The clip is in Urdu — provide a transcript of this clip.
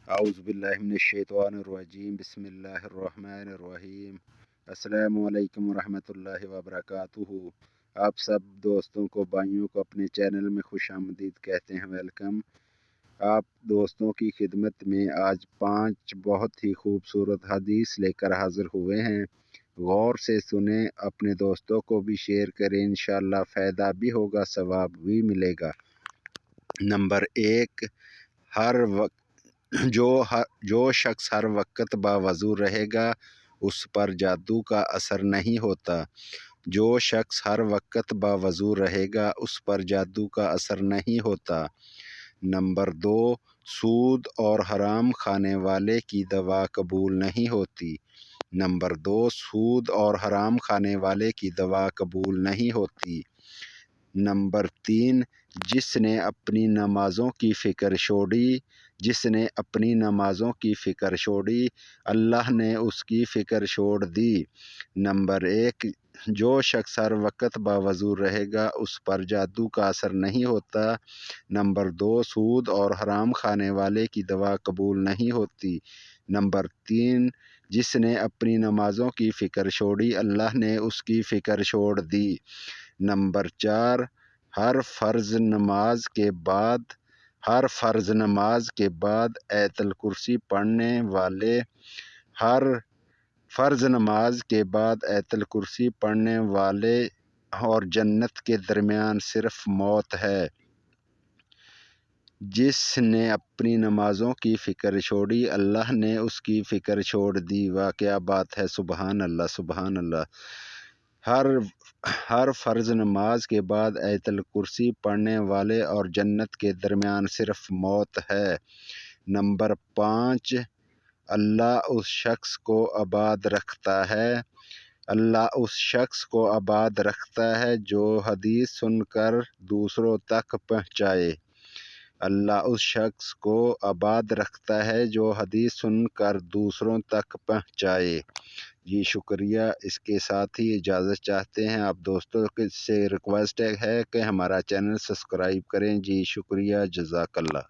اعوذ باللہ من الشیطان الرجیم بسم اللہ الرحمن الرحیم السلام علیکم ورحمۃ اللہ وبرکاتہ۔ آپ سب دوستوں کو بھائیوں کو اپنے چینل میں خوش آمدید کہتے ہیں، ویلکم۔ آپ دوستوں کی خدمت میں آج 5 بہت ہی خوبصورت حدیث لے کر حاضر ہوئے ہیں۔ غور سے سنیں، اپنے دوستوں کو بھی شیئر کریں، انشاءاللہ فائدہ بھی ہوگا، ثواب بھی ملے گا۔ نمبر 1، جو شخص ہر وقت باوضو رہے گا اس پر جادو کا اثر نہیں ہوتا۔ جو شخص ہر وقت باوضو رہے گا اس پر جادو کا اثر نہیں ہوتا۔ نمبر 2، سود اور حرام کھانے والے کی دوا قبول نہیں ہوتی۔ نمبر 2، سود اور حرام کھانے والے کی دوا قبول نہیں ہوتی۔ نمبر 3، جس نے اپنی نمازوں کی فکر چھوڑی اللہ نے اس کی فکر چھوڑ دی۔ نمبر 1، جو شخص ہر وقت باوضو رہے گا اس پر جادو کا اثر نہیں ہوتا۔ نمبر 2، سود اور حرام کھانے والے کی دوا قبول نہیں ہوتی۔ نمبر 3، جس نے اپنی نمازوں کی فکر چھوڑی اللہ نے اس کی فکر چھوڑ دی۔ نمبر 4، ہر فرض نماز آیت الکرسی پڑھنے والے اور جنت کے درمیان صرف موت ہے۔ جس نے اپنی نمازوں کی فکر چھوڑی اللہ نے اس کی فکر چھوڑ دی۔ واہ کیا بات ہے، سبحان اللہ سبحان اللہ۔ ہر فرض نماز کے بعد آیت الکرسی پڑھنے والے اور جنت کے درمیان صرف موت ہے۔ نمبر 5، اللہ اس شخص کو آباد رکھتا ہے جو حدیث سن کر دوسروں تک پہنچائے۔ اللہ اس شخص کو آباد رکھتا ہے جو حدیث سن کر دوسروں تک پہنچائے۔ جی شکریہ۔ اس کے ساتھ ہی اجازت چاہتے ہیں، آپ دوستوں سے ریکویسٹ ہے کہ ہمارا چینل سبسکرائب کریں۔ جی شکریہ، جزاک اللہ۔